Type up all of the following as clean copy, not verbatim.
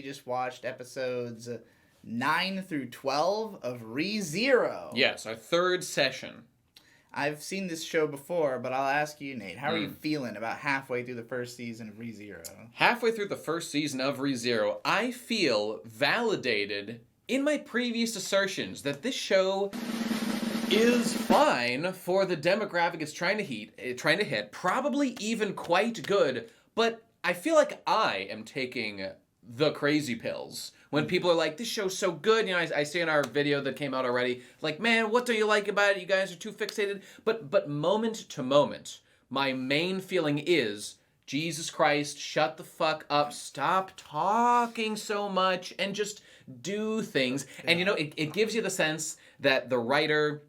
we just watched episodes 9 through 12 of ReZero. Yes, our third session. I've seen this show before, but I'll ask you, Nate, how are you feeling about halfway through the first season of ReZero? Halfway through the first season of ReZero, I feel validated in my previous assertions that this show is fine for the demographic it's trying to hit, probably even quite good, but I feel like I am taking the crazy pills. When people are like, this show's so good, you know, I say in our video that came out already, like, man, what do you like about it? You guys are too fixated. But moment to moment, my main feeling is, Jesus Christ, shut the fuck up, stop talking so much, and just do things. Yeah. And, you know, it gives you the sense that the writer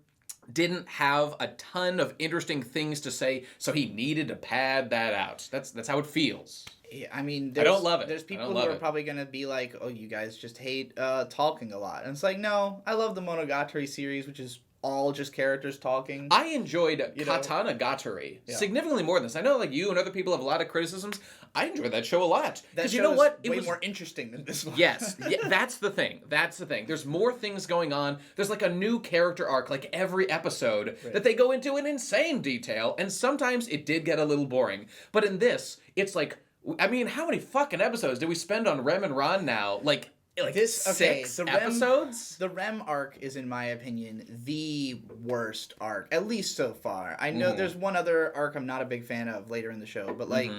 didn't have a ton of interesting things to say, so he needed to pad that out. That's how it feels. Yeah, I mean, I don't love it. There's people who are probably going to be like, oh, you guys just hate talking a lot. And it's like, no, I love the Monogatari series, which is all just characters talking. I enjoyed Katanagatari significantly more than this. I know, like, you and other people have a lot of criticisms. I enjoyed that show a lot. Because you know what? It was more interesting than this one. Yes. Yeah, that's the thing. There's more things going on. There's, like, a new character arc, like, every episode that they go into in insane detail. And sometimes it did get a little boring. But in this, it's like, I mean, how many fucking episodes did we spend on Rem and Ram now? Like this, 6 episodes? The Rem arc is, in my opinion, the worst arc, at least so far. I know there's one other arc I'm not a big fan of later in the show, but, like,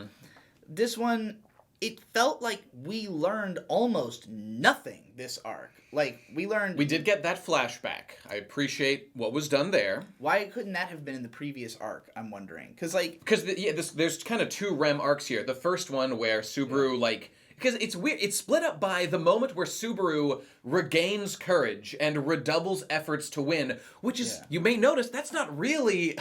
this one, it felt like we learned almost nothing this arc. Like, we did get that flashback. I appreciate what was done there. Why couldn't that have been in the previous arc, I'm wondering? Because there's kind of 2 Rem arcs here. The first one where Subaru, because it's weird. It's split up by the moment where Subaru regains courage and redoubles efforts to win, which is, you may notice, that's not really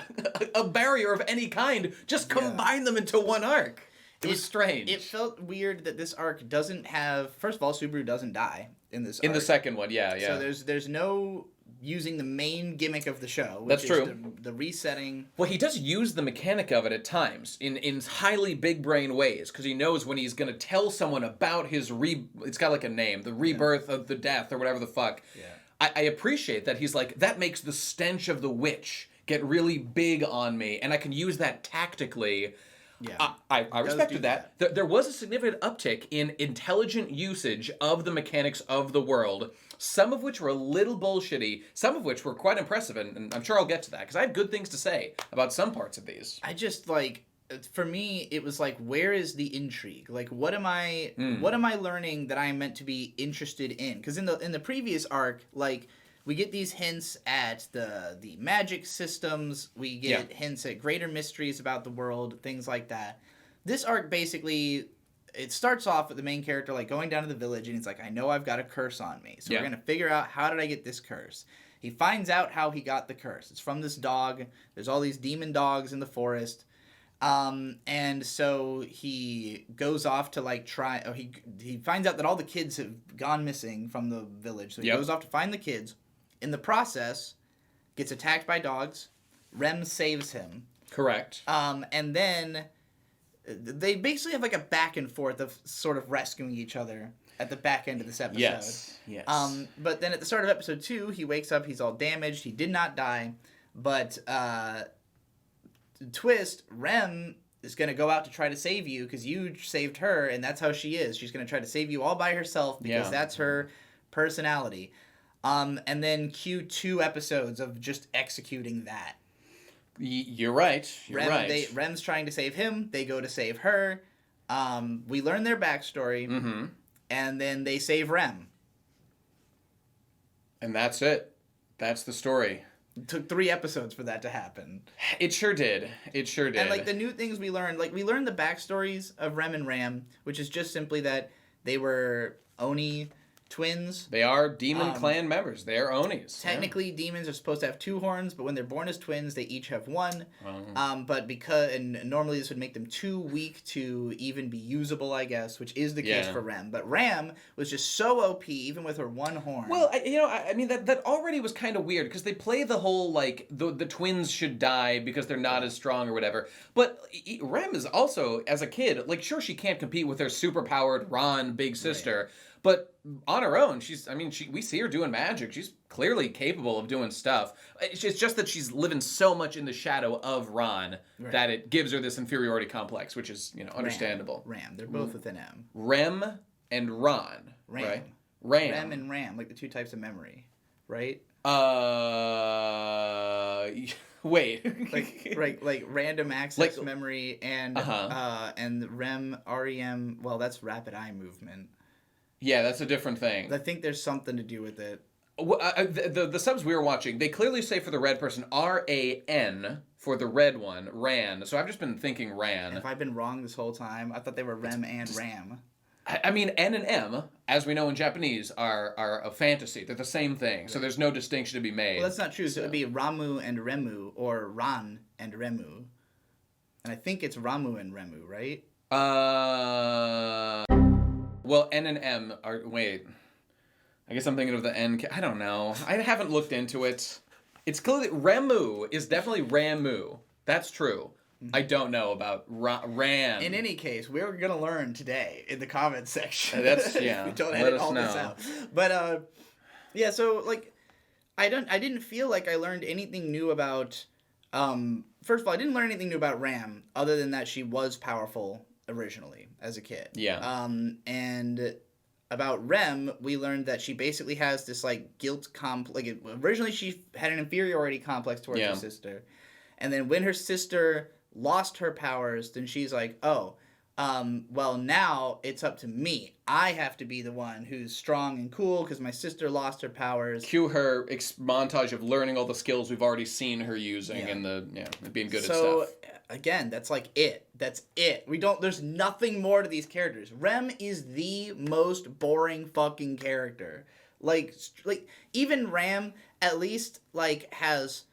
a barrier of any kind. Just combine them into one arc. It was strange. It felt weird that this arc doesn't have... First of all, Subaru doesn't die in this arc. In the second one, yeah. So there's no using the main gimmick of the show, which That's true. is the resetting. Well, he does use the mechanic of it at times in highly big brain ways, because he knows when he's going to tell someone about his it's got like a name, the rebirth of the death or whatever the fuck. Yeah. I appreciate that he's like, that makes the stench of the witch get really big on me, and I can use that tactically. Yeah, I respected that. There was a significant uptick in intelligent usage of the mechanics of the world, some of which were a little bullshitty, some of which were quite impressive, and I'm sure I'll get to that, because I have good things to say about some parts of these. I just, like, for me, it was like, where is the intrigue? Like, what am I learning that I am meant to be interested in? Because in the previous arc, like... We get these hints at the magic systems. We get hints at greater mysteries about the world, things like that. This arc basically, it starts off with the main character like going down to the village, and he's like, I know I've got a curse on me. So we're going to figure out, how did I get this curse? He finds out how he got the curse. It's from this dog. There's all these demon dogs in the forest. And so he goes off to like try, he finds out that all the kids have gone missing from the village. So he goes off to find the kids. In the process, gets attacked by dogs. Rem saves him. Correct. And then they basically have like a back and forth of sort of rescuing each other at the back end of this episode. Yes. But then at the start of episode 2, he wakes up. He's all damaged. He did not die. But twist, Rem is going to go out to try to save you because you saved her, and that's how she is. She's going to try to save you all by herself because that's her personality. And then cue 2 episodes of just executing that. You're right. Rem's trying to save him. They go to save her. We learn their backstory. And then they save Rem. And that's it. That's the story. It took 3 episodes for that to happen. It sure did. And, like, the new things we learned, like, we learned the backstories of Rem and Ram, which is just simply that they were Oni twins. They are demon clan members. They are Onis. Technically, demons are supposed to have 2 horns, but when they're born as twins, they each have 1. But normally this would make them too weak to even be usable, I guess, which is the case for Rem. But Ram was just so OP, even with her 1 horn. Well, I mean, that already was kind of weird, because they play the whole, like, the twins should die because they're not as strong or whatever. But Rem is also, as a kid, like, sure, she can't compete with her super-powered Ron big sister, But on her own, we see her doing magic. She's clearly capable of doing stuff. It's just that she's living so much in the shadow of Ron that it gives her this inferiority complex, which is, understandable. Ram. They're both with an M. Rem and Ron. Ram. Right? Rem and Ram, like the two types of memory, right? Wait. like random access memory and REM. Well, that's rapid eye movement. Yeah, that's a different thing. I think there's something to do with it. The subs we were watching, they clearly say for the red person RAN for the red one, Ran. So I've just been thinking Ran. Have I been wrong this whole time? I thought they were Rem and Ram. I mean, N and M, as we know in Japanese, are a fantasy. They're the same thing, so there's no distinction to be made. Well, that's not true. So it would be Ramu and Remu, or Ran and Remu. And I think it's Ramu and Remu, right? Well, N and M are... Wait. I guess I'm thinking of the N... I don't know. I haven't looked into it. It's clearly... Remu is definitely Ramu. That's true. I don't know about Ran. In any case, we're going to learn today in the comments section. That's, yeah. We don't edit all this out. But, yeah, so, like, I didn't feel like I learned anything new about... first of all, I didn't learn anything new about Ram, other than that she was powerful originally as a kid. Yeah. And about Rem, we learned that she basically has this, like, guilt originally she had an inferiority complex towards her sister. And then when her sister lost her powers, then she's like, well, now it's up to me. I have to be the one who's strong and cool because my sister lost her powers. Cue her montage of learning all the skills we've already seen her using and being good at stuff. So, again, that's like it. That's it. There's nothing more to these characters. Rem is the most boring fucking character. Like even Ram at least, like, has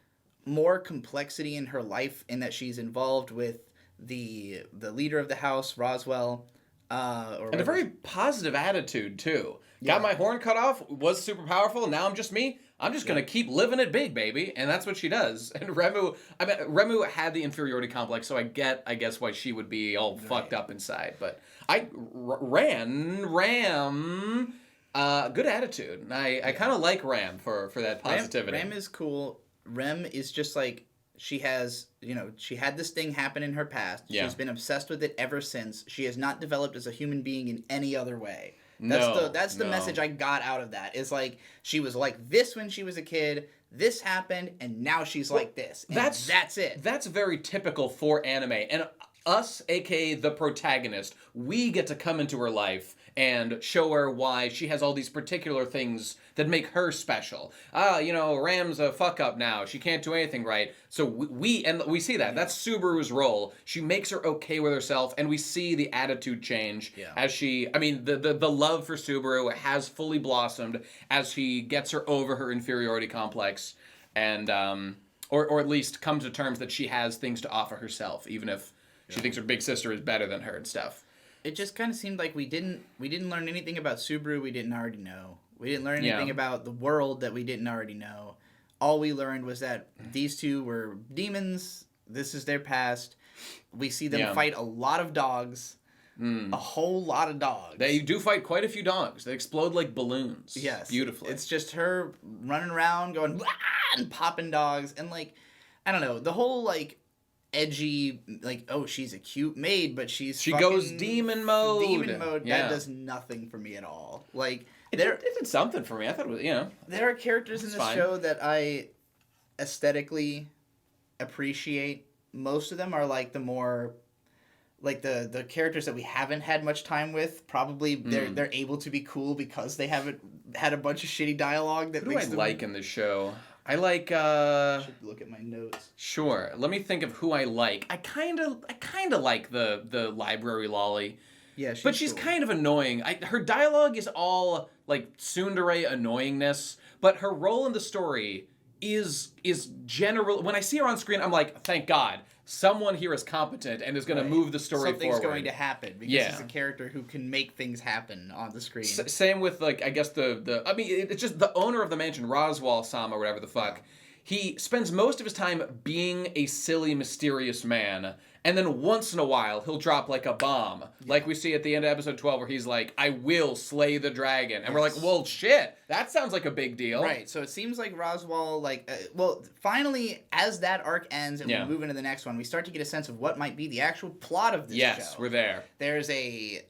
more complexity in her life in that she's involved with the leader of the house, Roswell, and a very positive attitude too. Yeah. Got my horn cut off, was super powerful. Now I'm just me. I'm just gonna keep living it big, baby, and that's what she does. And Remu had the inferiority complex, so I guess why she would be all fucked up inside. But Ram, good attitude. And I kind of like Ram for that positivity. Ram is cool. Rem is just like, she had this thing happen in her past. Yeah. She's been obsessed with it ever since. She has not developed as a human being in any other way. That's the message I got out of that. Is like, she was like this when she was a kid, this happened, and now she's like this. And that's it. That's very typical for anime. And us, aka the protagonist, we get to come into her life and show her why she has all these particular things that make her special. Ram's a fuck up now. She can't do anything right. So we see that. That's Subaru's role. She makes her okay with herself, and we see the attitude change as the love for Subaru has fully blossomed as she gets her over her inferiority complex, and or at least come to terms that she has things to offer herself, even if she thinks her big sister is better than her and stuff. It just kind of seemed like we didn't learn anything about Subaru we didn't already know. We didn't learn anything about the world that we didn't already know. All we learned was that these two were demons. This is their past. We see them fight a lot of dogs. A whole lot of dogs. They do fight quite a few dogs. They explode like balloons. Yes. Beautifully. It's just her running around going, and popping dogs. And, like, I don't know. The whole, like, edgy, like, oh, she's a cute maid, but she goes demon mode. That does nothing for me at all. Like, it did something for me. I thought it was, there are characters in this show that I aesthetically appreciate. Most of them are like the more, like the characters that we haven't had much time with. Probably they're able to be cool because they haven't had a bunch of shitty dialogue that makes them... Who do I like in this show? I like I should look at my notes. Sure. Let me think of who I like. I kinda like the library lolly. Yeah, she's kind of annoying. Her dialogue is all like tsundere annoyingness, but her role in the story is general. When I see her on screen, I'm like, thank God, someone here is competent and is going to move the story forward. Something's going to happen because he's a character who can make things happen on the screen. Same with, like, I guess it's just the owner of the mansion, Roswell-sama, or whatever the fuck. He spends most of his time being a silly, mysterious man, And then once in a while, he'll drop like a bomb. Like we see at the end of episode 12 where he's like, I will slay the dragon. And we're like, well, shit, that sounds like a big deal. Right, so it seems like Roswaal, like, finally, as that arc ends and we move into the next one, we start to get a sense of what might be the actual plot of this show. Yes, we're there. There's a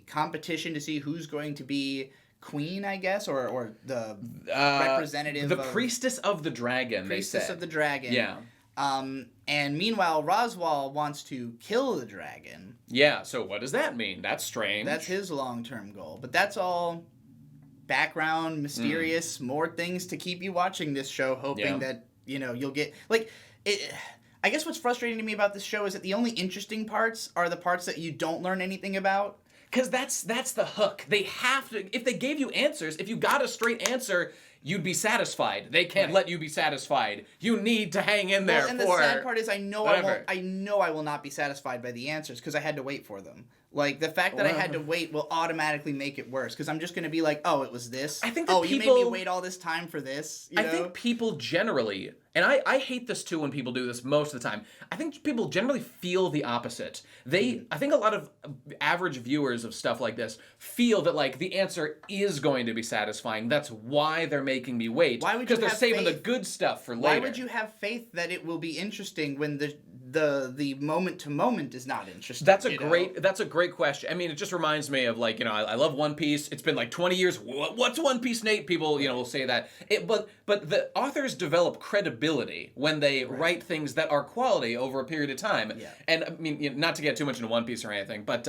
competition to see who's going to be queen, I guess, or the representative. The priestess of the dragon, Priestess of the dragon. Yeah. And meanwhile, Roswaal wants to kill the dragon. Yeah, so what does that mean? That's strange. That's his long-term goal. But that's all background, mysterious, more things to keep you watching this show, hoping that, you'll get... Like, I guess what's frustrating to me about this show is that the only interesting parts are the parts that you don't learn anything about. Because that's the hook. They have to... If they gave you answers, if you got a straight answer... You'd be satisfied. They can't let you be satisfied. You need to hang in there. And the sad part is, I know I will not be satisfied by the answers because I had to wait for them. Like, the fact that I had to wait will automatically make it worse because I'm just going to be like, oh, it was this. I think that you made me wait all this time for this. I think people generally, and I hate this too when people do this most of the time. I think people generally feel the opposite. I think a lot of average viewers of stuff like this feel that like the answer is going to be satisfying. That's why they're making me wait. Why would you because they're saving the good stuff for later. Why would you have faith that it will be interesting when the moment to moment is not interesting? That's a great question. I mean, it just reminds me of like, I love One Piece. It's been like 20 years. What's One Piece, Nate? People, will say that. But the authors develop credibility when they write things that are quality over a period of time. Yeah. And I mean, not to get too much into One Piece or anything, but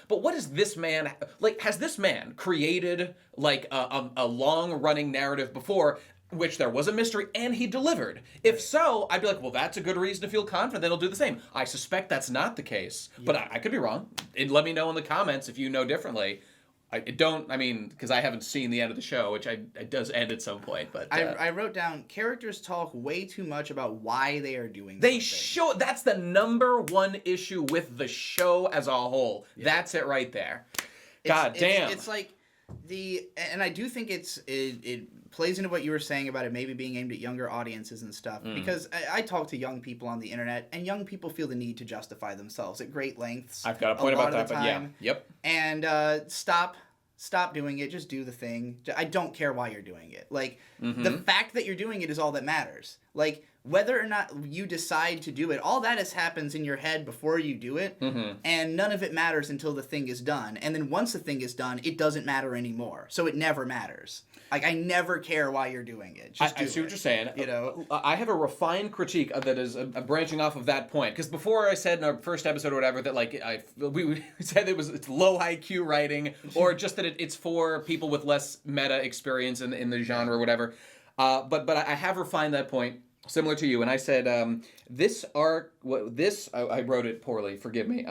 what is this man like? Has this man created like a long running narrative before? Which there was a mystery, and he delivered. If so, I'd be like, well, that's a good reason to feel confident that he'll do the same. I suspect that's not the case, but I could be wrong. And let me know in the comments if you know differently. Because I haven't seen the end of the show, which it does end at some point. But I wrote down, characters talk way too much about why they are doing something. That's the number one issue with the show as a whole. Yeah. That's it right there. God damn. It's like... and I do think it plays into what you were saying about it maybe being aimed at younger audiences and stuff, because I talk to young people on the internet, and young people feel the need to justify themselves at great lengths. I've got a point about that, but yeah. Yep. And stop doing it. Just do the thing. I don't care why you're doing it. Like, the fact that you're doing it is all that matters. Like, whether or not you decide to do it, all that happens in your head before you do it, and none of it matters until the thing is done. And then once the thing is done, it doesn't matter anymore. So it never matters. Like, I never care why you're doing it. Just I see what you're saying. I have a refined critique that is branching off of that point. Because before I said in our first episode or whatever that like we said it's low IQ writing, or just that it's for people with less meta experience in the genre or whatever. But I have refined that point. Similar to you, and I said, this arc, I wrote it poorly, forgive me.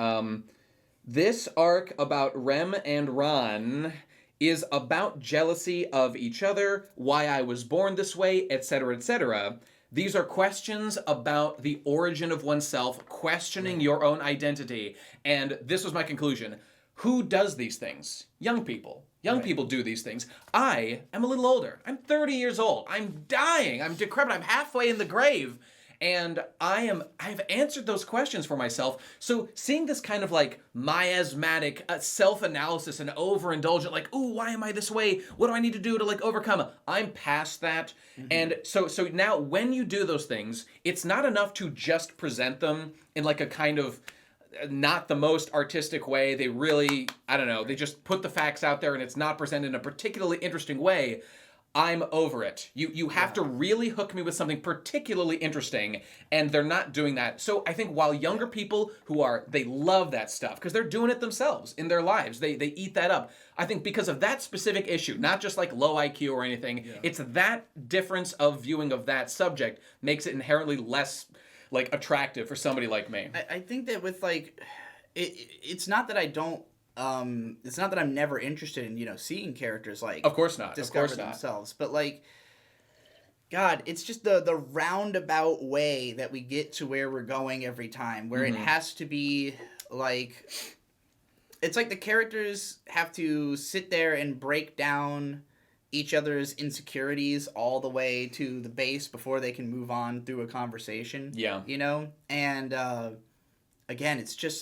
This arc about Rem and Ram is about jealousy of each other, why I was born this way, etc., etc. These are questions about the origin of oneself, questioning your own identity, and this was my conclusion. Who does these things? Young people. Young people do these things. I am a little older. I'm 30 years old. I'm dying. I'm decrepit. I'm halfway in the grave. And I've answered those questions for myself. So seeing this kind of like miasmatic self-analysis and overindulgent, like, ooh, why am I this way? What do I need to do to like overcome? I'm past that. And so now when you do those things, it's not enough to just present them in like a kind of not the most artistic way. They really, I don't know, they just put the facts out there and it's not presented in a particularly interesting way. I'm over it. You have to really hook me with something particularly interesting, and they're not doing that. So I think while younger people they love that stuff because they're doing it themselves in their lives. They eat that up. I think because of that specific issue, not just like low IQ or anything, it's that difference of viewing of that subject makes it inherently less like attractive for somebody like me. I think that with like, it's not that I don't. It's not that I'm never interested in seeing characters like of course not discover themselves, but like, God, it's just the roundabout way that we get to where we're going every time, where it has to be like, it's like the characters have to sit there and break down each other's insecurities all the way to the base before they can move on through a conversation. Yeah. You know? And again, it's just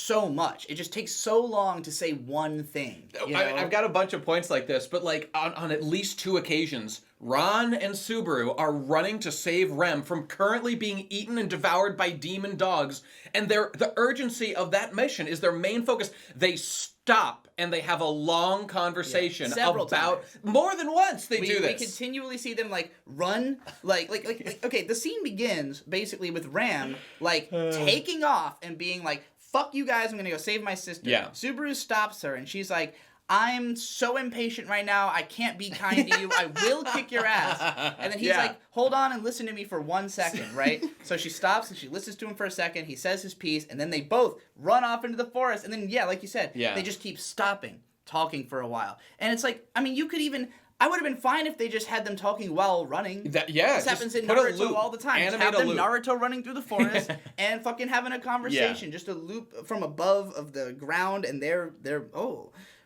so much. It just takes so long to say one thing. You know? I've got a bunch of points like this, but like on at least 2 occasions, Ron and Subaru are running to save Rem from currently being eaten and devoured by demon dogs, and the urgency of that mission is their main focus. They stop and they have a long conversation several about times. More than once they do this. We continually see them like run, like okay, the scene begins basically with Ram like taking off and being like, "Fuck you guys, I'm gonna go save my sister." Yeah. Subaru stops her and she's like, "I'm so impatient right now. I can't be kind to you. I will kick your ass." And then he's like, "Hold on and listen to me for 1 second," right? So she stops and she listens to him for a second. He says his piece, and then they both run off into the forest. And then, like you said, they just keep stopping, talking for a while. And it's like, I mean, I would have been fine if they just had them talking while running. This happens in Naruto all the time. Just have them Naruto running through the forest and fucking having a conversation. Just a loop from above of the ground, and they're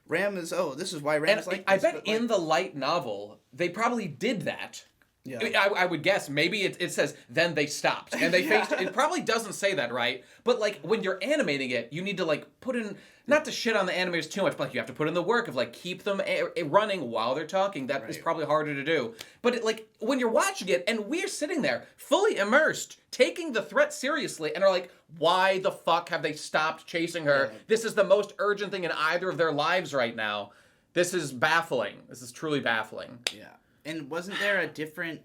Ram is, this is why Ram is like this. I bet in the light novel, they probably did that. Yeah. I would guess. Maybe it says, then they stopped. And they faced, it probably doesn't say that, right? But, like, when you're animating it, you need to, like, put in, not to shit on the animators too much, but like, you have to put in the work of, like, keep them running while they're talking. That is probably harder to do. But, when you're watching it, and we're sitting there, fully immersed, taking the threat seriously, and are like, why the fuck have they stopped chasing her? Yeah. This is the most urgent thing in either of their lives right now. This is baffling. This is truly baffling. Yeah. And wasn't there a different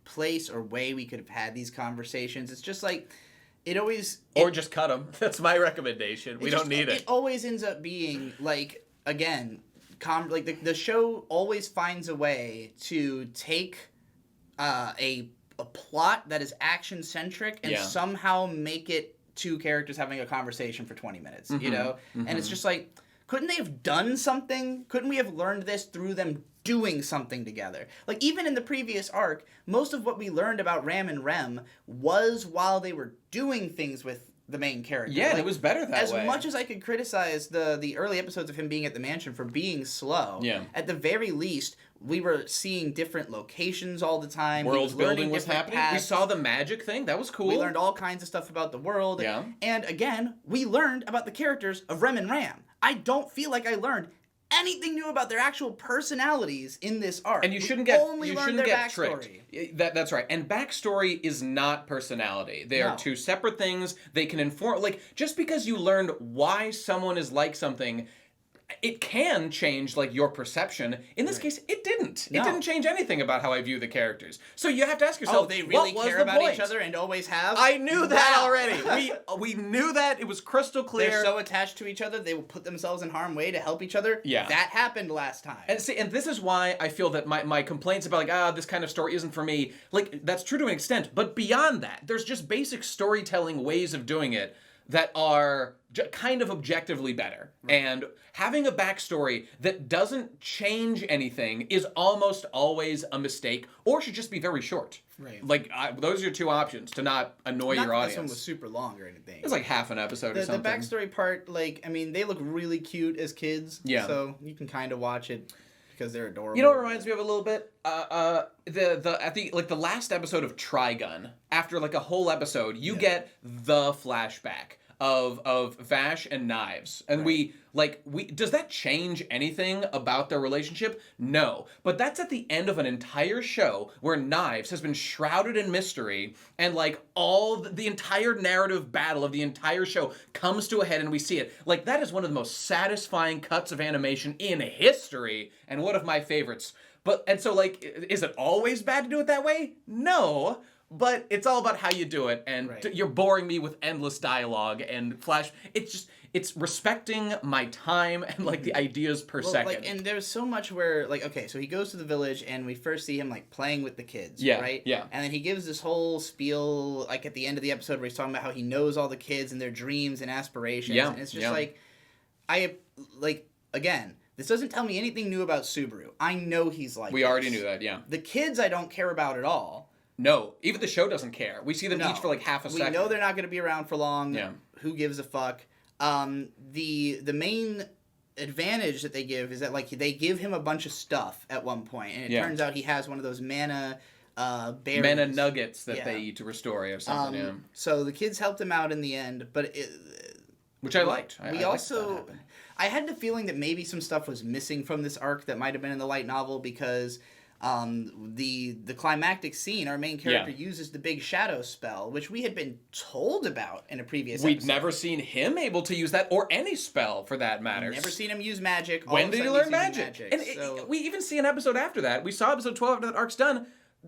place or way we could have had these conversations? It's just like, or just cut them. That's my recommendation. We don't need it. It always ends up being, like, again, the show always finds a way to take a plot that is action-centric and somehow make it 2 characters having a conversation for 20 minutes, you know? Mm-hmm. And it's just like, couldn't they have done something? Couldn't we have learned this through them doing something together? Like, even in the previous arc, most of what we learned about Ram and Rem was while they were doing things with the main character. Yeah, like, it was better that way. As much as I could criticize the early episodes of him being at the mansion for being slow, at the very least, we were seeing different locations all the time. World building was happening. Paths. We saw the magic thing. That was cool. We learned all kinds of stuff about the world. Yeah. And again, we learned about the characters of Rem and Ram. I don't feel like I learned anything new about their actual personalities in this arc. And you shouldn't get tricked. That's right. And backstory is not personality. They are 2 separate things. They can inform. Like, just because you learned why someone is like something, it can change, like, your perception. In this case, it didn't. No. It didn't change anything about how I view the characters. So you have to ask yourself, they really care about each other and always have? I knew that already. We knew that. It was crystal clear. They're so attached to each other, they will put themselves in harm's way to help each other. Yeah. That happened last time. And this is why I feel that my complaints about, like, this kind of story isn't for me, like, that's true to an extent. But beyond that, there's just basic storytelling ways of doing it that are kind of objectively better. Right. And having a backstory that doesn't change anything is almost always a mistake, or should just be very short. Right. Like, those are your 2 options to not annoy your audience. This one was super long or anything. It's like half an episode or something. The backstory part, like, I mean, they look really cute as kids. Yeah. So you can kind of watch it because they're adorable. You know what reminds me of a little bit? The last episode of Trigun, after, like, a whole episode, you get the flashback of Vash and Knives. And we does that change anything about their relationship? No. But that's at the end of an entire show where Knives has been shrouded in mystery, and, like, all the entire narrative battle of the entire show comes to a head and we see it. Like, that is one of the most satisfying cuts of animation in history, and one of my favorites. And so, like, is it always bad to do it that way? No. But it's all about how you do it, and you're boring me with endless dialogue and flash. It's respecting my time and, like, the ideas per second. Like, and there's so much where, like, okay, so he goes to the village, and we first see him, like, playing with the kids, right? Yeah. And then he gives this whole spiel, like, at the end of the episode where he's talking about how he knows all the kids and their dreams and aspirations. Yeah. And it's just again, this doesn't tell me anything new about Subaru. I know he's like We already knew that, yeah. The kids I don't care about at all. No, even the show doesn't care. We see them each for, like, half a second. We know they're not going to be around for long. Yeah. Who gives a fuck? The main advantage that they give is that like they give him a bunch of stuff at one point, and it turns out he has one of those mana berries. Mana nuggets that they eat to restore or something. So the kids helped him out in the end, but which I liked. I had the feeling that maybe some stuff was missing from this arc that might have been in the light novel because the climactic scene, our main character uses the big shadow spell, which we had been told about in a previous episode. We'd never seen him able to use that, or any spell for that matter. Never seen him use magic. When did he learn magic? And we even see an episode after that. We saw episode 12 after that arc's done.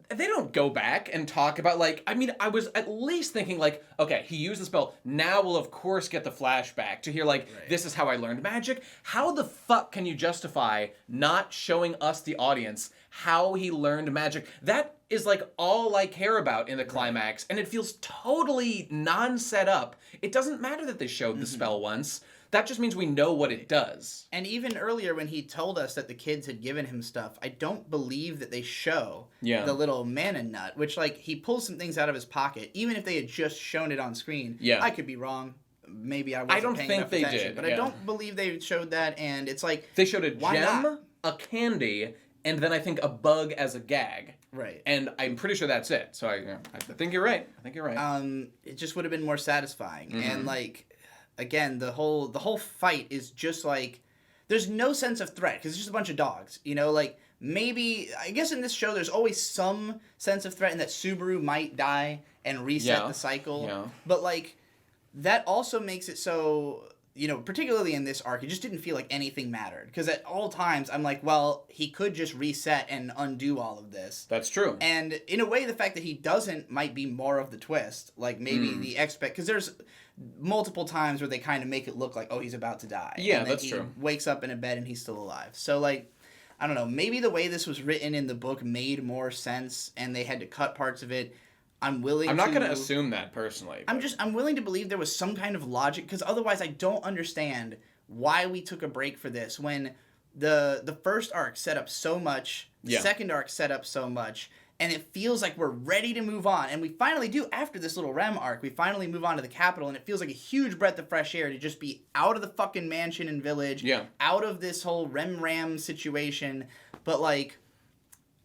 They don't go back and talk about, like, I mean, I was at least thinking, like, okay, he used the spell. Now we'll, of course, get the flashback to hear, like, this is how I learned magic. How the fuck can you justify not showing us, the audience, how he learned magic? That is, like, all I care about in the climax, and it feels totally non-set up. It doesn't matter that they showed the spell once. That just means we know what it does. And even earlier when he told us that the kids had given him stuff, I don't believe that they show the little mana nut, which, like, he pulls some things out of his pocket. Even if they had just shown it on screen, I could be wrong. Maybe I wasn't paying enough attention. But I don't believe they showed that, and it's like... They showed a gem, a candy, and then I think a bug as a gag. Right. And I'm pretty sure that's it. So I think you're right. It just would have been more satisfying. And, like... Again, the whole fight is just like, there's no sense of threat because it's just a bunch of dogs, you know. Like maybe I guess in this show there's always some sense of threat in that Subaru might die and reset the cycle. Yeah. But like that also makes it so, you know, particularly in this arc, it just didn't feel like anything mattered because at all times I'm like, well, he could just reset and undo all of this. That's true. And in a way, the fact that he doesn't might be more of the twist. Like maybe the because there's multiple times where they kind of make it look like, oh, he's about to die. Yeah, and then that's he true. Wakes up in a bed and he's still alive. So, like, I don't know. Maybe the way this was written in the book made more sense and they had to cut parts of it. I'm not going to assume that, personally. But... I'm willing to believe there was some kind of logic because otherwise I don't understand why we took a break for this when the first arc set up so much, the second arc set up so much, and it feels like we're ready to move on. And we finally do, after this little Rem arc, we finally move on to the capital, and it feels like a huge breath of fresh air to just be out of the fucking mansion and village, out of this whole Rem Ram situation. But, like,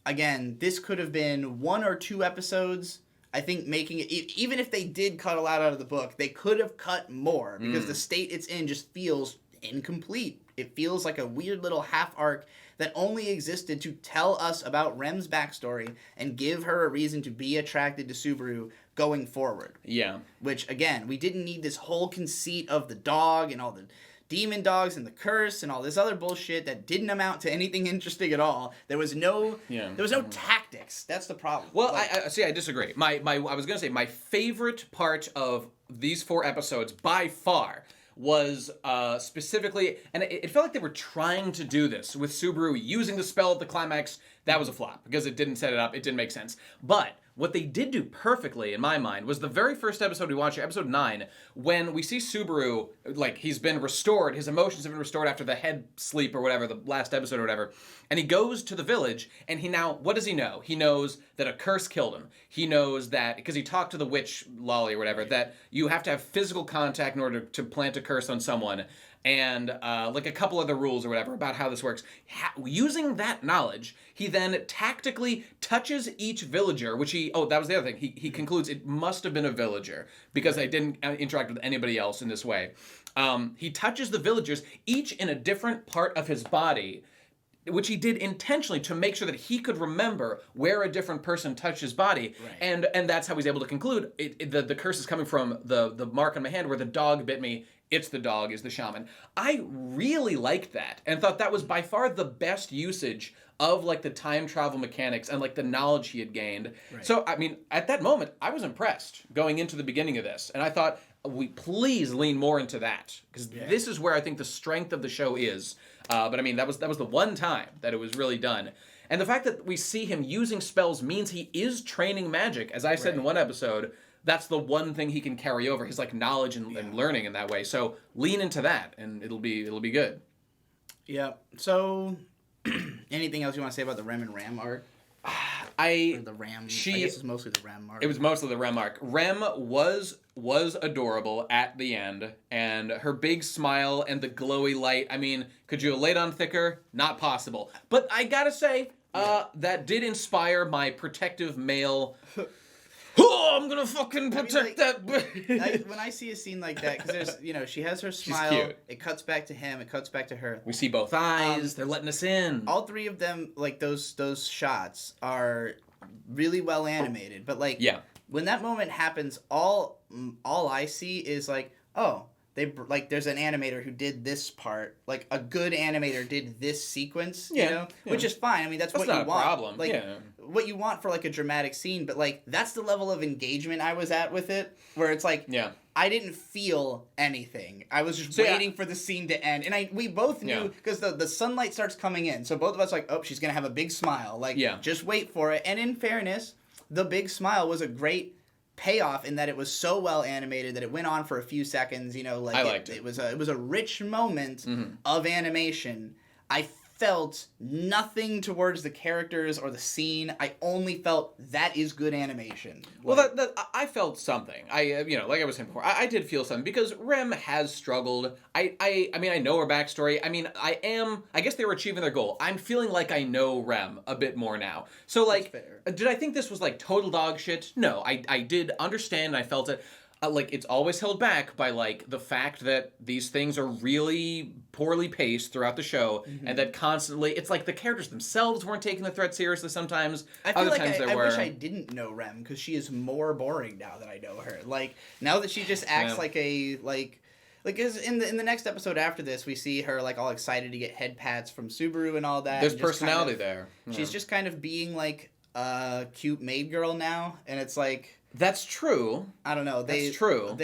again, this could have been 1 or 2 episodes. I think making it, even if they did cut a lot out of the book, they could have cut more, because the state it's in just feels incomplete. It feels like a weird little half arc that only existed to tell us about Rem's backstory and give her a reason to be attracted to Subaru going forward. Yeah. Which, again, we didn't need this whole conceit of the dog and all the demon dogs and the curse and all this other bullshit that didn't amount to anything interesting at all. There was no tactics. That's the problem. Well, I disagree. I was going to say my favorite part of these 4 episodes by far was specifically, and it felt like they were trying to do this with Subaru using the spell at the climax. That was a flop because it didn't set it up. It didn't make sense. But what they did do perfectly, in my mind, was the very first episode we watched, episode 9, when we see Subaru, like, he's been restored, his emotions have been restored after the head sleep or whatever, the last episode or whatever, and he goes to the village, and he now, what does he know? He knows that a curse killed him. He knows that, because he talked to the witch, Lolly or whatever, that you have to have physical contact in order to plant a curse on someone, and like a couple other rules or whatever about how this works. Using that knowledge, he then tactically touches each villager, which that was the other thing. He concludes it must have been a villager because they didn't interact with anybody else in this way. He touches the villagers, each in a different part of his body, which he did intentionally to make sure that he could remember where a different person touched his body. Right. And that's how he's able to conclude the curse is coming from the mark on my hand where the dog bit me. It's the dog, is the shaman. I really liked that and thought that was by far the best usage of, like, the time travel mechanics and, like, the knowledge he had gained. Right. So, I mean, at that moment, I was impressed going into the beginning of this. And I thought, we please lean more into that. Because this is where I think the strength of the show is. But, I mean, that was the one time that it was really done. And the fact that we see him using spells means he is training magic. As I said in one episode, that's the one thing he can carry over, his, like, knowledge and learning in that way. So lean into that, and it'll be good. Yeah. So, anything else you want to say about the Rem and Ram arc? Or the Ram. I guess it's mostly the Ram arc. It was mostly the Rem arc. Rem was adorable at the end, and her big smile and the glowy light. I mean, could you have laid on thicker? Not possible. But I gotta say, that did inspire my protective male. Oh, I'm gonna fucking protect that. When I see a scene like that, because there's, she has her smile. She's cute. It cuts back to him. It cuts back to her. We see both eyes. They're letting us in. All three of them, like those shots, are really well animated. But when that moment happens, all I see is like, oh, there's an animator who did this part. Like a good animator did this sequence. Which is fine. I mean, that's what you want. Not a problem. What you want for like a dramatic scene, but like that's the level of engagement I was at with it, where it's like, I didn't feel anything. I was just waiting for the scene to end, and we both knew because the sunlight starts coming in, so both of us like, oh, she's gonna have a big smile, like just wait for it. And in fairness, the big smile was a great payoff in that it was so well animated that it went on for a few seconds. I liked it. It was a rich moment of animation. I felt nothing towards the characters or the scene. I only felt that is good animation. Well, I felt something. Like I was saying before, I did feel something because Rem has struggled. I mean, I know her backstory. I mean, I guess they were achieving their goal. I'm feeling like I know Rem a bit more now. So, like, did I think this was, like, total dog shit? No, I did understand and I felt it. It's always held back by, like, the fact that these things are really poorly paced throughout the show, and that constantly, it's like the characters themselves weren't taking the threat seriously sometimes. I feel I wish I didn't know Rem, because she is more boring now that I know her. Like, now that she just acts like a, cause in the next episode after this, we see her, like, all excited to get head pats from Subaru and all that. There's personality there. She's just kind of being, like, a cute maid girl now, and it's like... That's true. I don't know. That's true.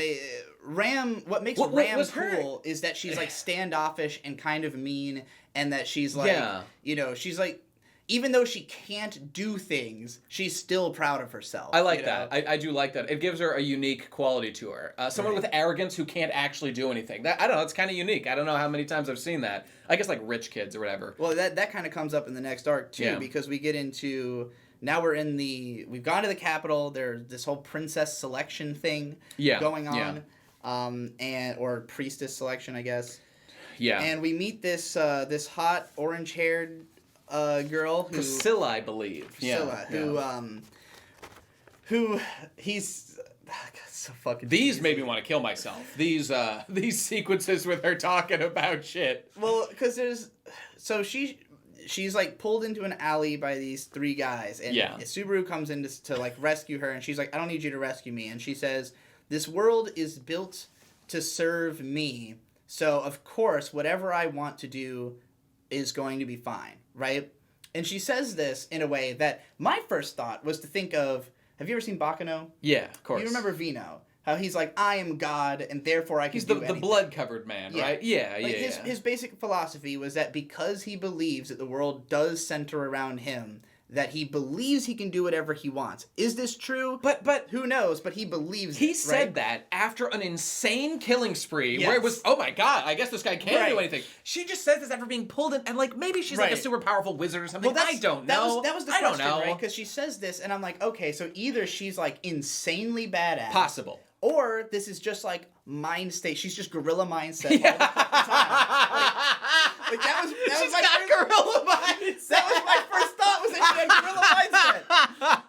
Ram. What makes Ram cool is that she's like standoffish and kind of mean, and that she's like, she's like, even though she can't do things, she's still proud of herself. I like that. I do like that. It gives her a unique quality to her. Someone with arrogance who can't actually do anything. I don't know. It's kind of unique. I don't know how many times I've seen that. I guess like rich kids or whatever. Well, that kind of comes up in the next arc too, because we get into. Now we've gone to the capital. There's this whole princess selection thing going on, or priestess selection, I guess. Yeah. And we meet this hot orange-haired girl, Priscilla, I believe. Who he's. God, so fucking. These cheesy. made me want to kill myself. These sequences with her talking about shit. Well, because she's like pulled into an alley by these three guys, and Subaru comes in to like rescue her, and she's like, I don't need you to rescue me. And she says, this world is built to serve me, so of course whatever I want to do is going to be fine, right? And she says this in a way that my first thought was to think of, have you ever seen Bakano? Yeah, of course. You remember Vino? How he's like, I am God, and therefore I can do anything. He's the blood-covered man, right? Yeah, His basic philosophy was that because he believes that the world does center around him, that he believes he can do whatever he wants. Is this true? But who knows? But he believes he said that after an insane killing spree where it was, oh my god, I guess this guy can't do anything. She just says this after being pulled in, and like maybe she's like a super powerful wizard or something. I don't know. That was the question, right? Because she says this, and I'm like, okay, so either she's like insanely badass. Possible. Or this is just like mind state. She's just gorilla mindset all the time. Like that was my gorilla mindset. That was my first thought, was that she had gorilla mindset.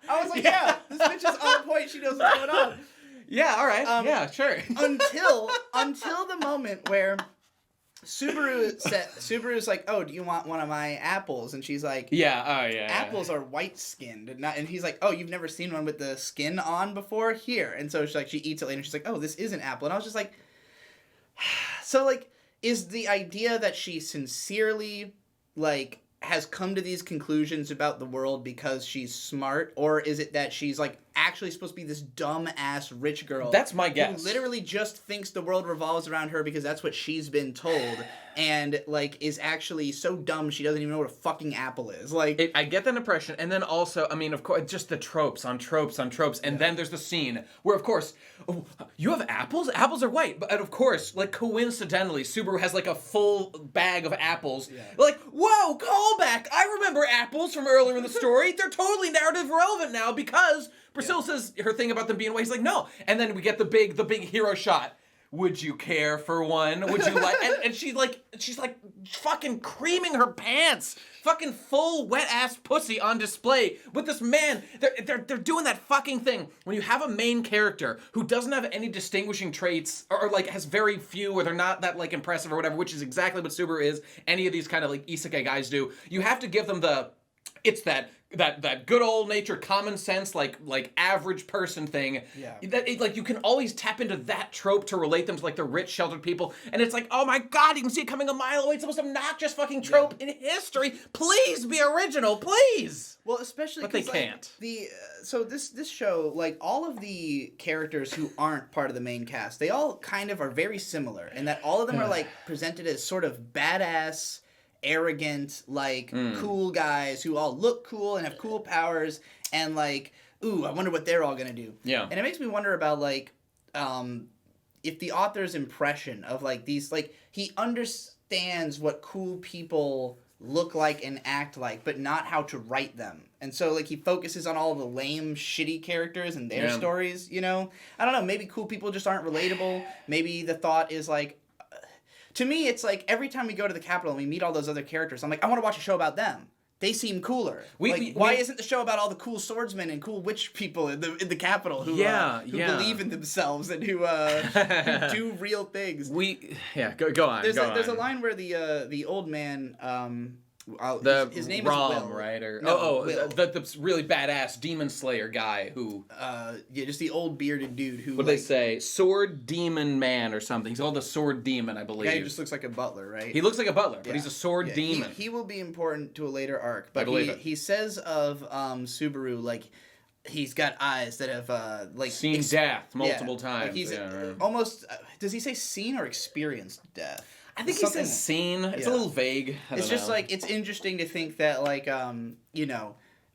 I was like, this bitch is on point. She knows what's going on. Yeah, all right. Sure. until the moment where Subaru's like, oh, do you want one of my apples? And she's like, apples are white-skinned. And he's like, oh, you've never seen one with the skin on before? Here. And so she eats it later, and she's like, oh, this is an apple. And I was just like, so, like, is the idea that she sincerely, like, has come to these conclusions about the world because she's smart, or is it that she's, like, actually supposed to be this dumb-ass rich girl? That's my guess. Who literally just thinks the world revolves around her because that's what she's been told, and like is actually so dumb she doesn't even know what a fucking apple is. Like I get that impression, and then also, I mean, of course, just the tropes on tropes on tropes, and then there's the scene where, of course, oh, you have apples? Apples are white, but and of course, like coincidentally, Subaru has like a full bag of apples. Yeah. Like, whoa, callback! I remember apples from earlier in the story. They're totally narrative relevant now because Priscilla says her thing about them being white. He's like, no, and then we get the big hero shot. Would you care for one? Would you like? And she's like fucking creaming her pants, fucking full wet ass pussy on display with this man. They're doing that fucking thing when you have a main character who doesn't have any distinguishing traits or like has very few or they're not that like impressive or whatever, which is exactly what Subaru is. Any of these kind of like isekai guys do. You have to give them it's that good old nature common sense like average person thing. Yeah. Like you can always tap into that trope to relate them to like the rich sheltered people, and it's like, oh my god, you can see it coming a mile away. It's the most obnoxious fucking trope in history. Please be original, please. Well, especially but they can't. So this show, like all of the characters who aren't part of the main cast, they all kind of are very similar in that all of them are like presented as sort of badass, arrogant, like cool guys who all look cool and have cool powers, and like, ooh, I wonder what they're all gonna do. Yeah. And it makes me wonder about like, if the author's impression of like these, like he understands what cool people look like and act like, but not how to write them. And so like he focuses on all the lame, shitty characters and their stories. You know, I don't know. Maybe cool people just aren't relatable. Maybe the thought is like. To me, it's like every time we go to the Capitol and we meet all those other characters, I'm like, I want to watch a show about them. They seem cooler. Why isn't the show about all the cool swordsmen and cool witch people in the Capitol who believe in themselves and who do real things? Go on. There's a line where the old man. His name Ram, is Will, right? Or Will. The really badass demon slayer guy who just the old bearded dude who. What do they say? Sword demon man or something. He's called the sword demon, I believe. The guy who just looks like a butler, right? He looks like a butler, but he's a sword demon. He will be important to a later arc, but he says of Subaru like. He's got eyes that have like seen death multiple times. Like he's almost. Does he say seen or experienced death? I think he says seen. It's a little vague. It's just like it's interesting to think that like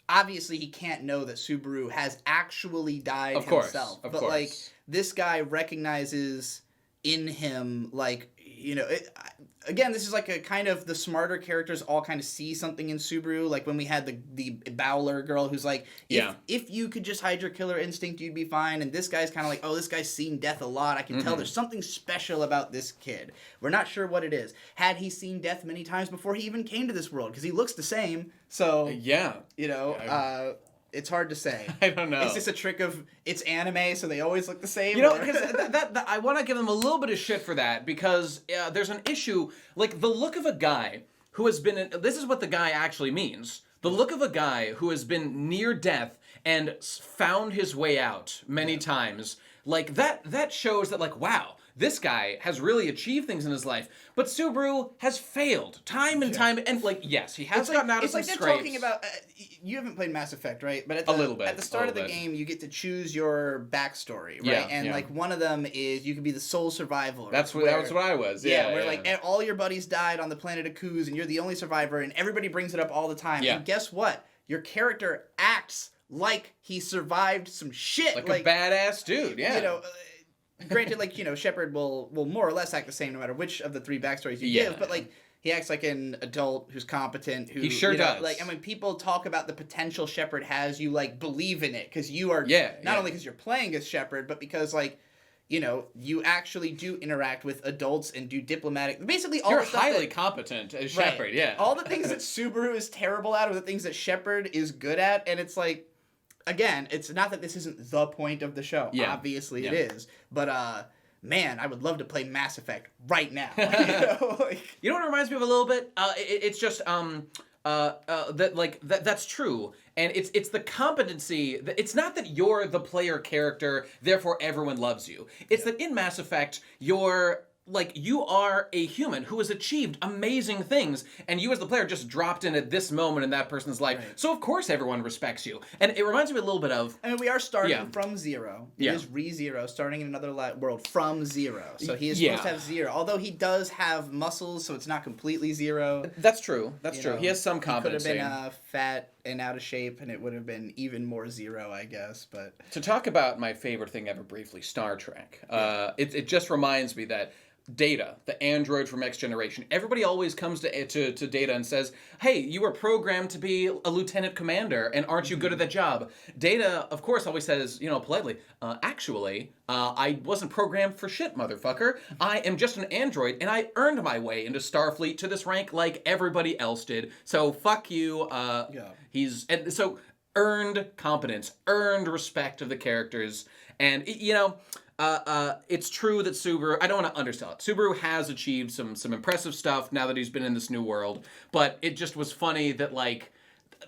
obviously he can't know that Subaru has actually died himself, but like this guy recognizes in him like again, this is like a kind of the smarter characters all kind of see something in Subaru. Like when we had the Bowler girl who's like, if you could just hide your killer instinct, you'd be fine. And this guy's kind of like, oh, this guy's seen death a lot. I can tell there's something special about this kid. We're not sure what it is. Had he seen death many times before he even came to this world? Because he looks the same. So, it's hard to say. I don't know. Is this a trick of it's anime, so they always look the same? Because that I want to give them a little bit of shit for that because there's an issue like the look of a guy who has been. This is what the guy actually means. The look of a guy who has been near death and found his way out many times. Like that shows that like wow. This guy has really achieved things in his life, but Subaru has failed time and time. And like, yes, he has gotten out of some scrapes. It's like they're talking about. You haven't played Mass Effect, right? But a little bit. At the start of the game, you get to choose your backstory, right? And like one of them is you can be the sole survivor. That's what I was. Where like all your buddies died on the planet of Kuz, and you're the only survivor, and everybody brings it up all the time. And guess what? Your character acts like he survived some shit, like a badass dude. Yeah. Granted, like, Shepard will more or less act the same no matter which of the three backstories you give, but, like, he acts like an adult who's competent, who... He sure does. Like, and when people talk about the potential Shepard has, you, like, believe in it, because you are... Not only because you're playing as Shepard, but because, like, you actually do interact with adults and do diplomatic... Basically, all You're the stuff highly competent as Shepard, All the things that Subaru is terrible at are the things that Shepard is good at, and it's, like... Again, it's not that this isn't the point of the show. Obviously it is. But, man, I would love to play Mass Effect right now. You know what it reminds me of a little bit? It's just, that's true. And it's the competency. It's not that you're the player character, therefore everyone loves you. It's that in Mass Effect, you're like, you are a human who has achieved amazing things, and you as the player just dropped in at this moment in that person's life. Right. So of course everyone respects you. And it reminds me a little bit of... I mean, we are starting from zero. It is re-zero, starting in another world from zero. So he is supposed to have zero. Although he does have muscles, so it's not completely zero. That's true. That's true. He has some competency. He could have been fat and out of shape, and it would have been even more zero, I guess. But to talk about my favorite thing ever briefly, Star Trek. It just reminds me that Data, the android from Next Generation, everybody always comes to Data and says, hey, you were programmed to be a lieutenant commander, and aren't you good at that job? Data, of course, always says, politely, actually, I wasn't programmed for shit, motherfucker. I am just an android, and I earned my way into Starfleet to this rank like everybody else did. So fuck you. And so earned competence, earned respect of the characters, and it's true that Subaru, I don't want to undersell it. Subaru has achieved some impressive stuff now that he's been in this new world, but it just was funny that, like,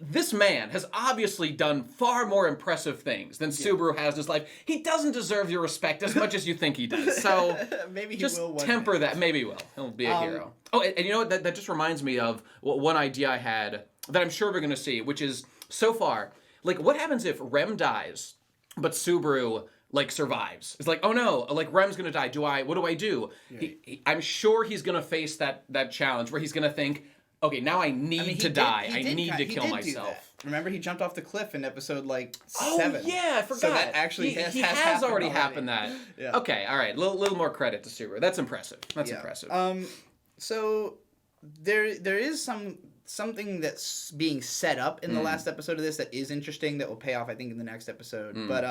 this man has obviously done far more impressive things than Subaru has in his life. He doesn't deserve your respect as much as you think he does. So maybe he just will temper that. Maybe he will. He'll be a hero. Oh, and you know what? That just reminds me of one idea I had that I'm sure we're going to see, which is, so far, like, what happens if Rem dies, but Subaru survives? It's like, oh no, like, Rem's gonna die. What do I do? Yeah. I'm sure he's gonna face that challenge where he's gonna think, okay, now I need to die. I need to kill myself. Remember, he jumped off the cliff in episode 7. Oh yeah, I forgot. So that actually has already happened. That. Yeah. Okay, all right. Little more credit to Subaru. That's impressive. That's impressive. So there is something that's being set up in the last episode of this that is interesting that will pay off, I think, in the next episode. But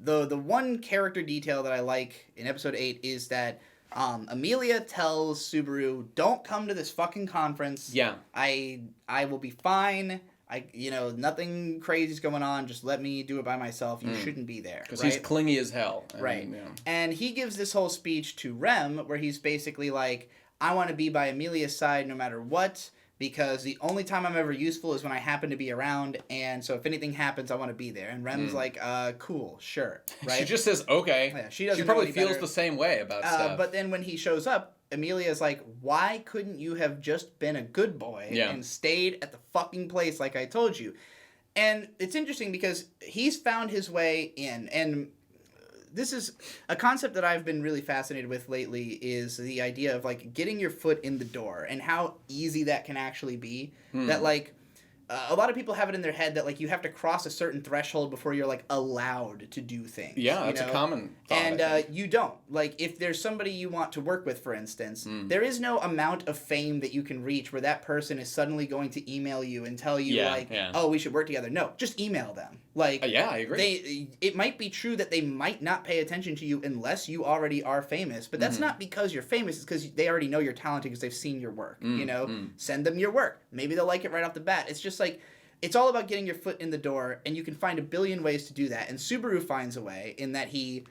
the one character detail that I like in episode 8 is that Amelia tells Subaru, "Don't come to this fucking conference. Yeah. I will be fine. Nothing crazy's going on. Just let me do it by myself. You shouldn't be there." Because he's clingy as hell. Right. And he gives this whole speech to Rem where he's basically like, I want to be by Amelia's side no matter what, because the only time I'm ever useful is when I happen to be around, and so if anything happens, I want to be there. And Rem's like, cool, sure, right? She just says, okay. Yeah, she probably feels the same way about stuff. But then when he shows up, Amelia's like, why couldn't you have just been a good boy and stayed at the fucking place like I told you? And it's interesting because he's found his way in, and this is a concept that I've been really fascinated with lately, is the idea of, like, getting your foot in the door and how easy that can actually be. That, like, a lot of people have it in their head that, like, you have to cross a certain threshold before you're, like, allowed to do things. Yeah, that's a common thought. And you don't. Like, if there's somebody you want to work with, for instance, there is no amount of fame that you can reach where that person is suddenly going to email you and tell you, oh, we should work together. No, just email them. Like, I agree. It might be true that they might not pay attention to you unless you already are famous, but that's not because you're famous. It's because they already know you're talented because they've seen your work. Send them your work. Maybe they'll like it right off the bat. It's just like, it's all about getting your foot in the door, and you can find a billion ways to do that. And Subaru finds a way in that he,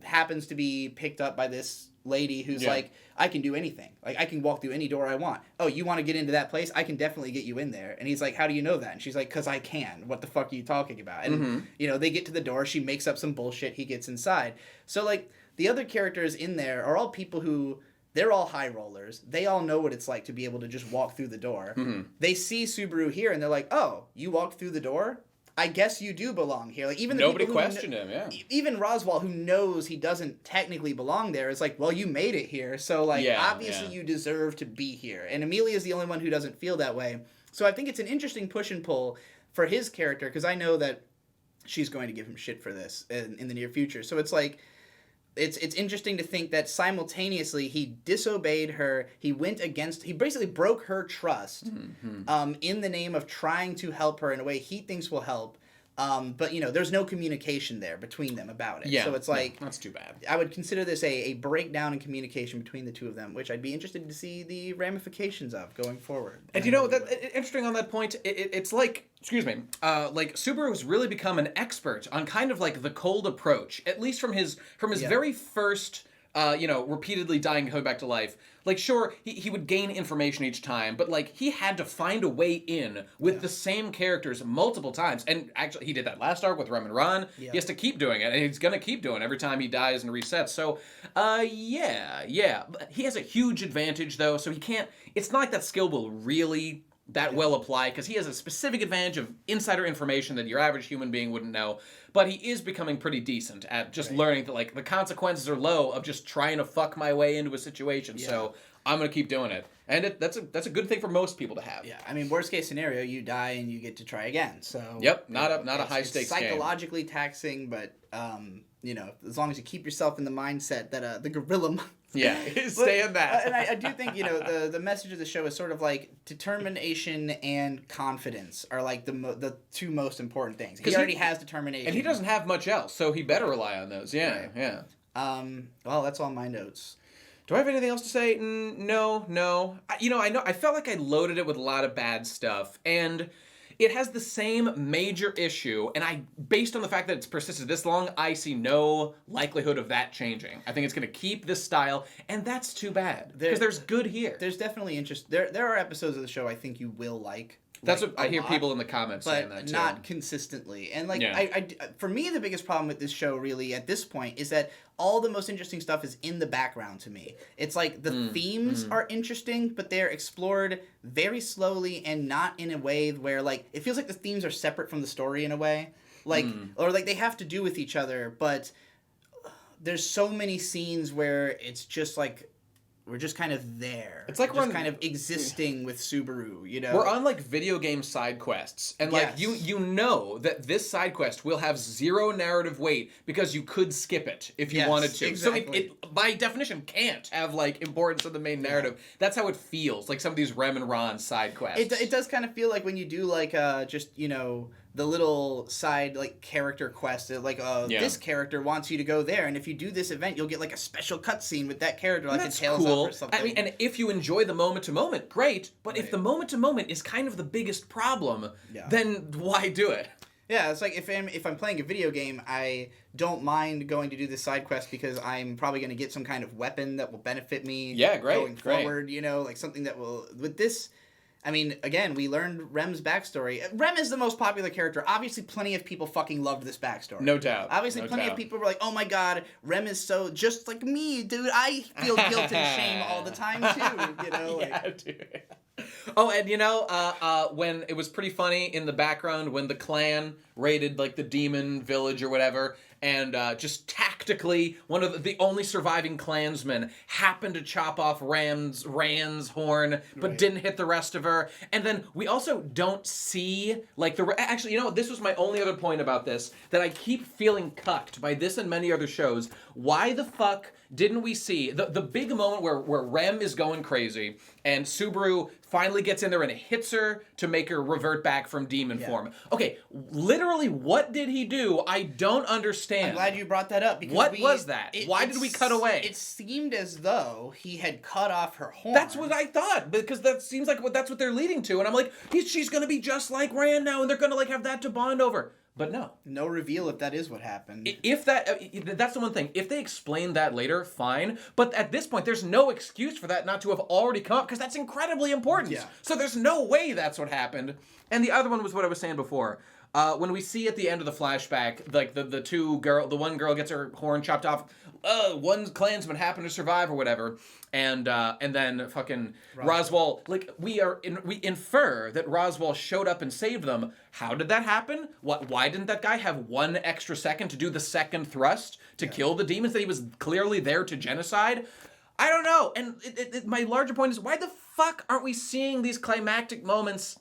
happens to be picked up by this lady who's like, I can do anything. Like, I can walk through any door I want. Oh, you want to get into that place? I can definitely get you in there. And he's like, how do you know that? And she's like, because I can. What the fuck are you talking about? And, they get to the door. She makes up some bullshit. He gets inside. So, like, the other characters in there are all people who, they're all high rollers. They all know what it's like to be able to just walk through the door. They see Subaru here, and they're like, oh, you walked through the door? I guess you do belong here. Like, even the nobody people questioned him. Yeah. Even Roswell, who knows he doesn't technically belong there, is like, well, you made it here, so like obviously you deserve to be here. And Amelia's the only one who doesn't feel that way. So I think it's an interesting push and pull for his character, because I know that she's going to give him shit for this in the near future. So it's like, it's interesting to think that simultaneously he disobeyed her. He basically broke her trust in the name of trying to help her in a way he thinks will help. But, there's no communication there between them about it. Yeah, so it's like... that's too bad. I would consider this a breakdown in communication between the two of them, which I'd be interested to see the ramifications of going forward. And interesting on that point, it's like... Excuse me. Like, Subaru's really become an expert on kind of like the cold approach, at least from his very first repeatedly dying and coming back to life. Like, sure, he would gain information each time, but, like, he had to find a way in with the same characters multiple times. And actually, he did that last arc with Rem and Ram. Yeah. He has to keep doing it, and he's going to keep doing it every time he dies and resets. So, yeah. But he has a huge advantage, though, so he can't... It's not like that skill will really... that well apply, because he has a specific advantage of insider information that your average human being wouldn't know, but he is becoming pretty decent at just learning that, like, the consequences are low of just trying to fuck my way into a situation, so I'm gonna keep doing it. And that's a good thing for most people to have. Yeah, I mean, worst case scenario, you die and you get to try again, so... Yep, not a high-stakes game. Psychologically taxing, but, as long as you keep yourself in the mindset that the gorilla... Yeah, stay in that. And I do think, the message of the show is sort of like determination and confidence are like the two most important things. He already has determination. And he doesn't have much else, so he better rely on those. Yeah, yeah. Well, that's all my notes. Do I have anything else to say? No. I felt like I loaded it with a lot of bad stuff, and... It has the same major issue, and based on the fact that it's persisted this long, I see no likelihood of that changing. I think it's going to keep this style, and that's too bad, because there's good here. There's definitely interest. There are episodes of the show I think you will like. That's what I hear people in the comments saying that too. But not consistently. And for me, the biggest problem with this show really at this point is that all the most interesting stuff is in the background to me. It's like the themes are interesting, but they're explored very slowly and not in a way where like it feels like the themes are separate from the story in a way. Like or like they have to do with each other, but there's so many scenes where it's just like we're just kind of there. It's like we're just kind of existing with Subaru, We're on, like, video game side quests. And, like, you know that this side quest will have zero narrative weight because you could skip it if you wanted to. Exactly. So it, by definition, can't have, like, importance of the main narrative. That's how it feels, like some of these Rem and Ram side quests. It does kind of feel like when you do, like, the little side, like, character quest, like, this character wants you to go there, and if you do this event, you'll get, like, a special cutscene with that character, like a Tales of or something. I mean, and if you enjoy the moment-to-moment, great, but if the moment-to-moment is kind of the biggest problem, then why do it? Yeah, it's like if I'm playing a video game, I don't mind going to do this side quest because I'm probably going to get some kind of weapon that will benefit me going forward, like something that will... With this... I mean, again, we learned Rem's backstory. Rem is the most popular character. Obviously, plenty of people fucking loved this backstory. No doubt. Obviously, plenty of people were like, oh my god, Rem is so just like me, dude. I feel guilt and shame all the time, too. Yeah, dude. Oh, and when it was pretty funny in the background when the clan raided, like, the demon village or whatever, and just tactically, one of the only surviving clansmen happened to chop off Rand's horn, but didn't hit the rest of her. And then we also don't see, like, actually, this was my only other point about this, that I keep feeling cucked by this and many other shows. Why the fuck didn't we see the big moment where Rem is going crazy and Subaru finally gets in there and hits her to make her revert back from demon form? Okay, literally, what did he do? I don't understand. I'm glad you brought that up. Because what was that? Why did we cut away? It seemed as though he had cut off her horn. That's what I thought, because that seems like that's what they're leading to. And I'm like, she's going to be just like Rand now, and they're going to, like, have that to bond over. But no. No reveal if that is what happened. If that's the one thing. If they explain that later, fine. But at this point, there's no excuse for that not to have already come up, because that's incredibly important. Yeah. So there's no way that's what happened. And the other one was what I was saying before. When we see at the end of the flashback, like the one girl gets her horn chopped off. One clansman happened to survive or whatever, and then fucking Roswaal. Like we infer that Roswaal showed up and saved them. How did that happen? Why didn't that guy have 1 extra second to do the second thrust to kill the demons that he was clearly there to genocide? I don't know. And my larger point is, why the fuck aren't we seeing these climactic moments?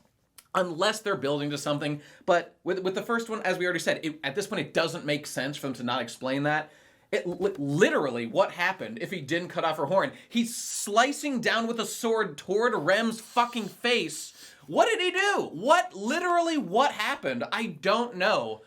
Unless they're building to something. But with the first one, as we already said, at this point it doesn't make sense for them to not explain that. Literally, what happened if he didn't cut off her horn? He's slicing down with a sword toward Rem's fucking face. What did he do? What happened? I don't know.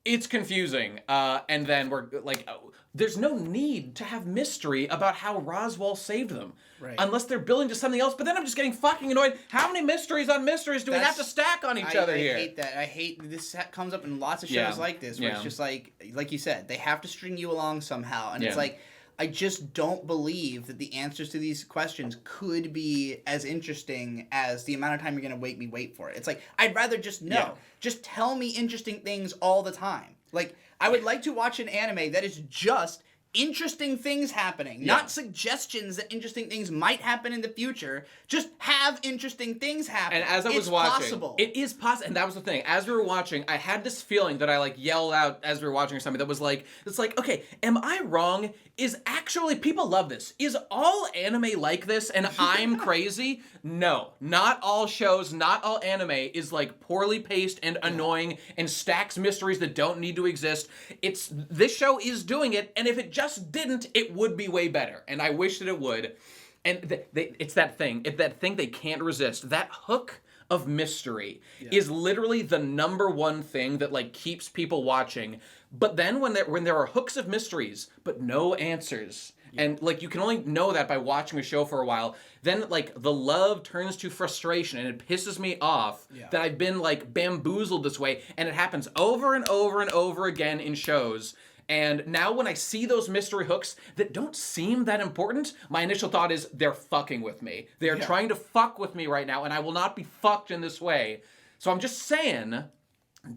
It's confusing. And then we're like, there's no need to have mystery about how Roswaal saved them. Right. Unless they're building to something else. But then I'm just getting fucking annoyed. How many mysteries on mysteries do we have to stack on each other here? I hate that. I hate this comes up in lots of shows like this where it's just like you said, they have to string you along somehow. And it's like I just don't believe that the answers to these questions could be as interesting as the amount of time you're going to make me wait for it. It's like, I'd rather just know. Yeah. Just tell me interesting things all the time. Like, I would like to watch an anime that is just interesting things happening, not suggestions that interesting things might happen in the future. Just have interesting things happen. And as I was watching, possible. it is possible. And that was the thing. As we were watching, I had this feeling that I like yelled out as we were watching or something that was like, it's like, okay, am I wrong? Is actually, people love this. Is all anime like this and I'm crazy? No. Not all shows, not all anime is like poorly paced and annoying and stacks mysteries that don't need to exist. This show is doing it, and if it just didn't, it would be way better. And I wish that it would. And it's that thing. It's that thing they can't resist. That hook of mystery is literally the number one thing that like keeps people watching. But then when there are hooks of mysteries but no answers, and like you can only know that by watching a show for a while, then like the love turns to frustration and it pisses me off that I've been like bamboozled this way, and it happens over and over and over again in shows. And now when I see those mystery hooks that don't seem that important, my initial thought is they're fucking with me. They're trying to fuck with me right now, and I will not be fucked in this way. So I'm just saying,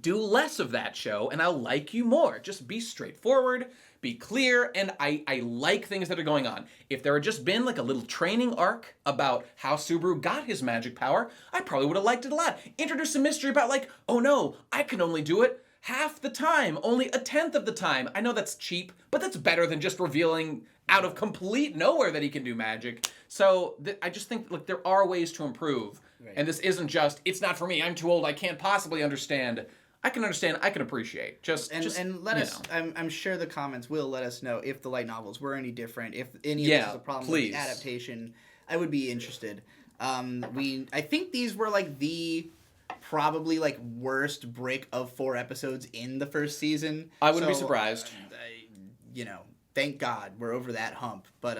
do less of that show, and I'll like you more. Just be straightforward, be clear, and I like things that are going on. If there had just been like a little training arc about how Subaru got his magic power, I probably would have liked it a lot. Introduce some mystery about like, oh no, I can only do it half the time, only a tenth of the time. I know that's cheap, but that's better than just revealing out of complete nowhere that he can do magic. So I just think, look, there are ways to improve. Right. And this isn't just, it's not for me, I'm too old, I can't possibly understand. I can understand, I can appreciate. And let us, I'm sure the comments will let us know if the light novels were any different, if any of this is a problem with the adaptation. I would be interested. I think these were like the probably like worst break of 4 episodes in the first season. I wouldn't be surprised. Thank God we're over that hump. But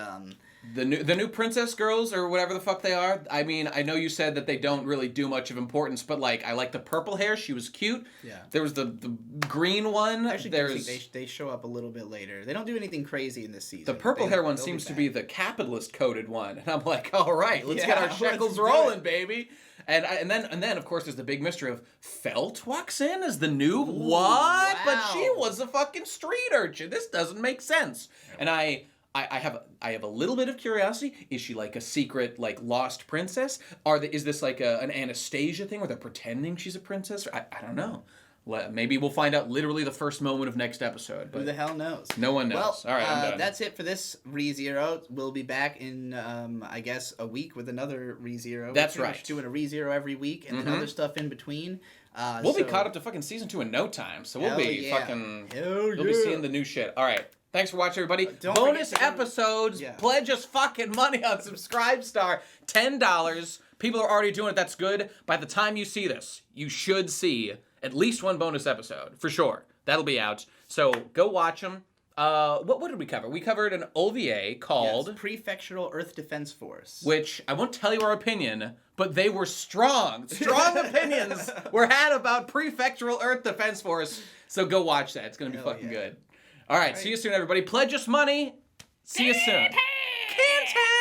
the new princess girls or whatever the fuck they are. I mean, I know you said that they don't really do much of importance, but like I like the purple hair. She was cute. Yeah. There was the green one. Actually, they show up a little bit later. They don't do anything crazy in this season. The purple hair one seems to be the capitalist coded one, and I'm like, all right, let's get our shekels rolling, baby. And then of course there's the big mystery of Felt walks in as the new what? Wow. But she was a fucking street urchin. This doesn't make sense. And I have a little bit of curiosity. Is she like a secret like lost princess? Is this like an Anastasia thing where they're pretending she's a princess? I don't know. Maybe we'll find out literally the first moment of next episode. But who the hell knows? No one knows. Well, all right, I'm done. That's it for this ReZero. We'll be back in, I guess, a week with another ReZero. That's right. Doing a ReZero every week and then other stuff in between. We'll be caught up to fucking season 2 in no time. So we'll be fucking... You'll be seeing the new shit. All right. Thanks for watching, everybody. Bonus episodes. Pledge us fucking money on Subscribestar. $10. People are already doing it. That's good. By the time you see this, you should see at least one bonus episode, for sure. That'll be out. So go watch them. What did we cover? We covered an OVA called... Prefectural Earth Defense Force. Which, I won't tell you our opinion, but they were strong. Strong opinions were had about Prefectural Earth Defense Force. So go watch that. It's going to be fucking good. All right, see you soon, everybody. Pledge us money. See you soon. KHANTENT!